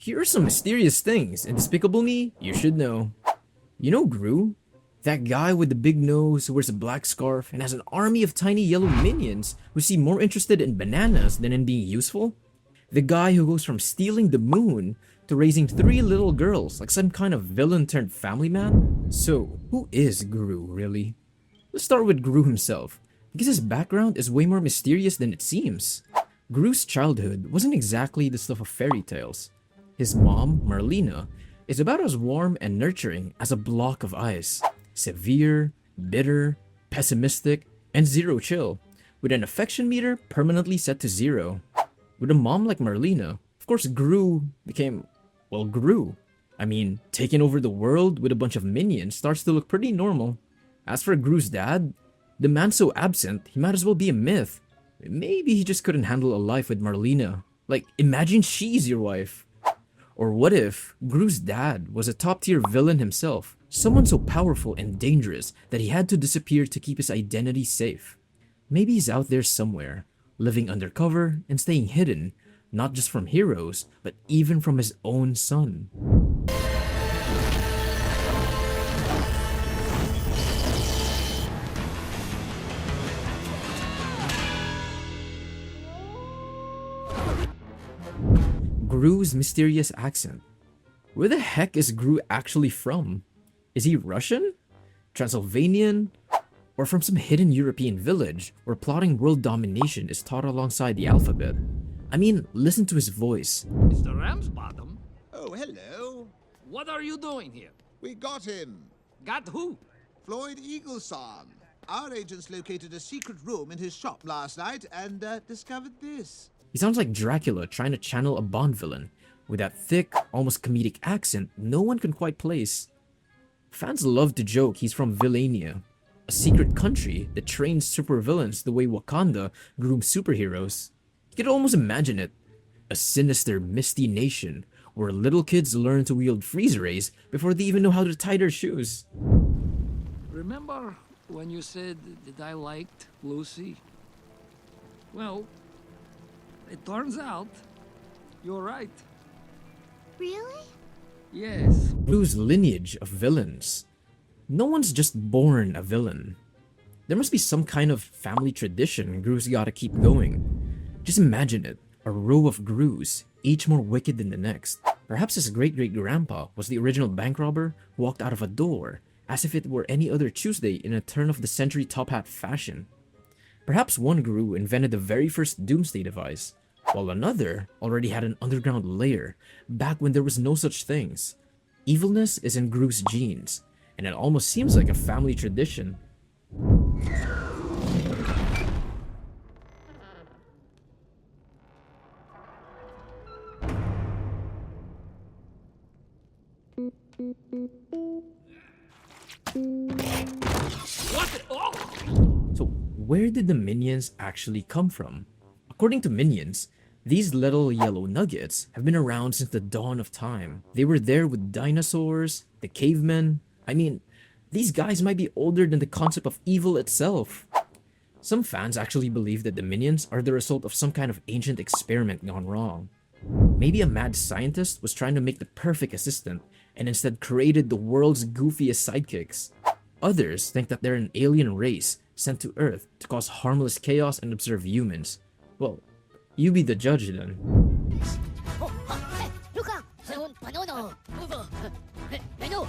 Here are some mysterious things in Despicable Me you should know. You know Gru? That guy with the big nose who wears a black scarf and has an army of tiny yellow minions who seem more interested in bananas than in being useful? The guy who goes from stealing the moon to raising 3 little girls like some kind of villain turned family man? So, who is Gru really? Let's start with Gru himself, because his background is way more mysterious than it seems. Gru's childhood wasn't exactly the stuff of fairy tales. His mom, Marlena, is about as warm and nurturing as a block of ice. Severe, bitter, pessimistic, and zero chill, with an affection meter permanently set to 0. With a mom like Marlena, of course Gru became, well, Gru. I mean, taking over the world with a bunch of minions starts to look pretty normal. As for Gru's dad, the man's so absent, he might as well be a myth. Maybe he just couldn't handle a life with Marlena. Like, imagine she's your wife. Or what if Gru's dad was a top-tier villain himself, someone so powerful and dangerous that he had to disappear to keep his identity safe? Maybe he's out there somewhere, living undercover and staying hidden, not just from heroes, but even from his own son. Gru's mysterious accent. Where the heck is Gru actually from? Is he Russian? Transylvanian? Or from some hidden European village where plotting world domination is taught alongside the alphabet? I mean, listen to his voice. Mr. Ramsbottom, Oh, hello. what are you doing here? We got him. Got who? Floyd Eagleson. Our agents located a secret room in his shop last night and discovered this. He sounds like Dracula trying to channel a Bond villain, with that thick, almost comedic accent no one can quite place. Fans love to joke he's from Villania, a secret country that trains supervillains the way Wakanda grooms superheroes. You could almost imagine it. A sinister, misty nation where little kids learn to wield freeze rays before they even know how to tie their shoes. Remember when you said that I liked Lucy? Well, it turns out you're right. Really? Yes. Gru's lineage of villains. No one's just born a villain. There must be some kind of family tradition Gru's gotta keep going. Just imagine it, a row of Grus, each more wicked than the next. Perhaps his great-great-grandpa was the original bank robber who walked out of a door, as if it were any other Tuesday in a turn-of-the-century top-hat fashion. Perhaps one Gru invented the very first doomsday device, while another already had an underground lair back when there was no such things. Evilness is in Gru's genes, and it almost seems like a family tradition. What the— oh! So where did the minions actually come from? According to Minions, these little yellow nuggets have been around since the dawn of time. They were there with dinosaurs, the cavemen. I mean, these guys might be older than the concept of evil itself. Some fans actually believe that the minions are the result of some kind of ancient experiment gone wrong. Maybe a mad scientist was trying to make the perfect assistant and instead created the world's goofiest sidekicks. Others think that they're an alien race sent to Earth to cause harmless chaos and observe humans. Well, you be the judge then. Oh, hey, Luca! C'est un banana! Mais non!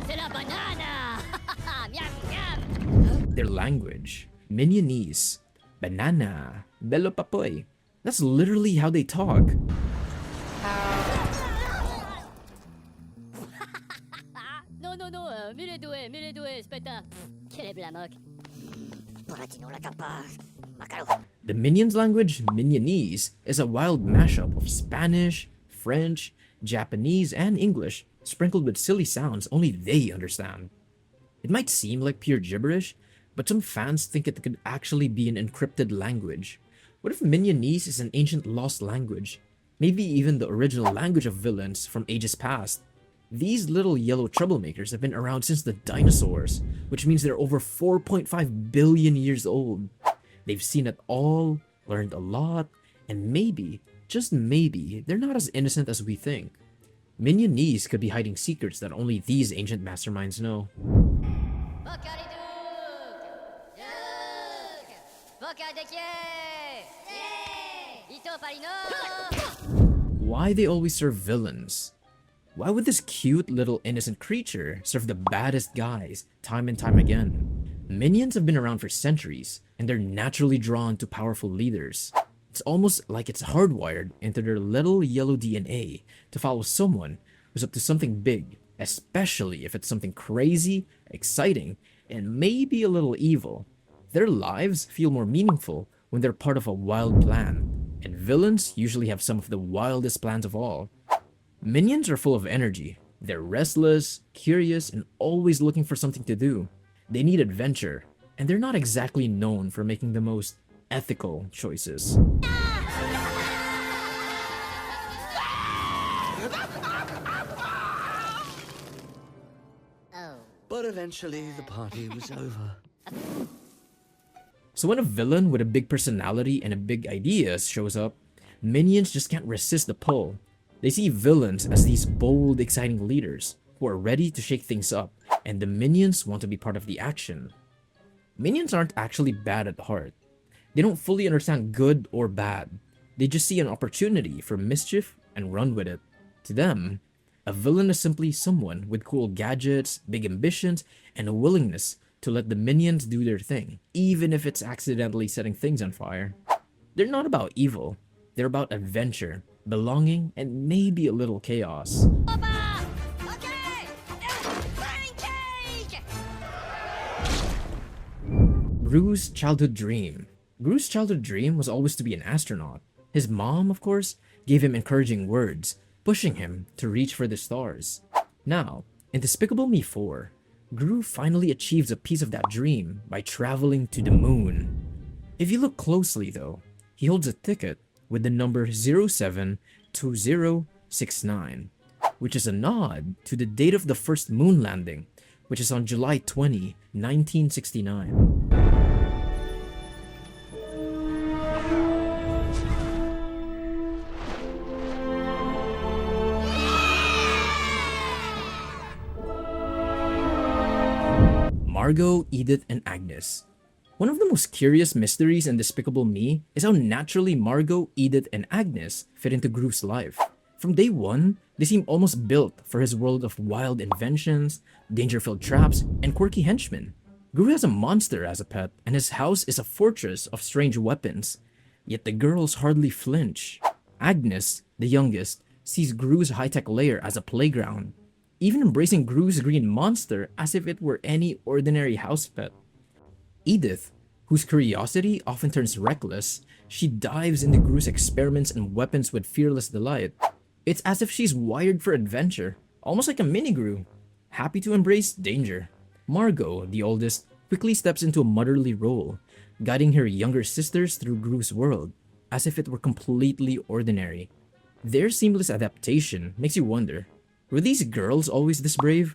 C'est la banana! Miam, miam! Their language, Minionese, banana, bello papoy. That's literally how they talk. Non, mille doué, spetta! Quelle est blamoque! Poratino la capa! Macalo! The Minions language, Minionese, is a wild mashup of Spanish, French, Japanese, and English, sprinkled with silly sounds only they understand. It might seem like pure gibberish, but some fans think it could actually be an encrypted language. What if Minionese is an ancient lost language? Maybe even the original language of villains from ages past. These little yellow troublemakers have been around since the dinosaurs, which means they're over 4.5 billion years old. They've seen it all, learned a lot, and maybe just maybe, they're not as innocent as we think. Minionese could be hiding secrets that only these ancient masterminds know. Why they always serve villains? Why would this cute little innocent creature serve the baddest guys time and time again? Minions have been around for centuries, and they're naturally drawn to powerful leaders. It's almost like it's hardwired into their little yellow DNA to follow someone who's up to something big, especially if it's something crazy, exciting, and maybe a little evil. Their lives feel more meaningful when they're part of a wild plan, and villains usually have some of the wildest plans of all. Minions are full of energy. They're restless, curious, and always looking for something to do. They need adventure, and they're not exactly known for making the most ethical choices. But eventually the party was over. So when a villain with a big personality and a big ideas shows up, minions just can't resist the pull. They see villains as these bold, exciting leaders who are ready to shake things up, and the minions want to be part of the action. Minions aren't actually bad at heart. They don't fully understand good or bad. They just see an opportunity for mischief and run with it. To them, a villain is simply someone with cool gadgets, big ambitions, and a willingness to let the minions do their thing, even if it's accidentally setting things on fire. They're not about evil. They're about adventure, belonging, and maybe a little chaos. Gru's childhood dream. Gru's childhood dream was always to be an astronaut. His mom, of course, gave him encouraging words, pushing him to reach for the stars. Now, in Despicable Me 4, Gru finally achieves a piece of that dream by traveling to the moon. If you look closely though, he holds a ticket with the number 072069, which is a nod to the date of the first moon landing, which is on July 20, 1969. Margot, Edith, and Agnes. One of the most curious mysteries in Despicable Me is how naturally Margot, Edith, and Agnes fit into Gru's life. From day one, they seem almost built for his world of wild inventions, danger-filled traps, and quirky henchmen. Gru has a monster as a pet, and his house is a fortress of strange weapons. Yet the girls hardly flinch. Agnes, the youngest, sees Gru's high-tech lair as a playground, even embracing Gru's green monster as if it were any ordinary house pet. Edith, whose curiosity often turns reckless, she dives into Gru's experiments and weapons with fearless delight. It's as if she's wired for adventure, almost like a mini Gru, happy to embrace danger. Margot, the oldest, quickly steps into a motherly role, guiding her younger sisters through Gru's world, as if it were completely ordinary. Their seamless adaptation makes you wonder, were these girls always this brave?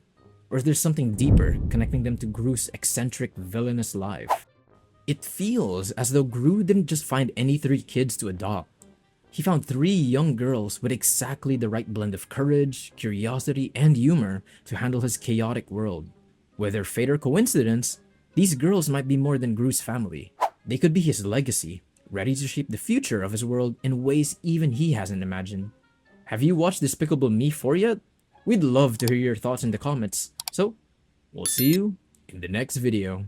Or is there something deeper connecting them to Gru's eccentric, villainous life? It feels as though Gru didn't just find any 3 kids to adopt. He found 3 young girls with exactly the right blend of courage, curiosity, and humor to handle his chaotic world. Whether fate or coincidence, these girls might be more than Gru's family. They could be his legacy, ready to shape the future of his world in ways even he hasn't imagined. Have you watched Despicable Me 4 yet? We'd love to hear your thoughts in the comments. So, we'll see you in the next video.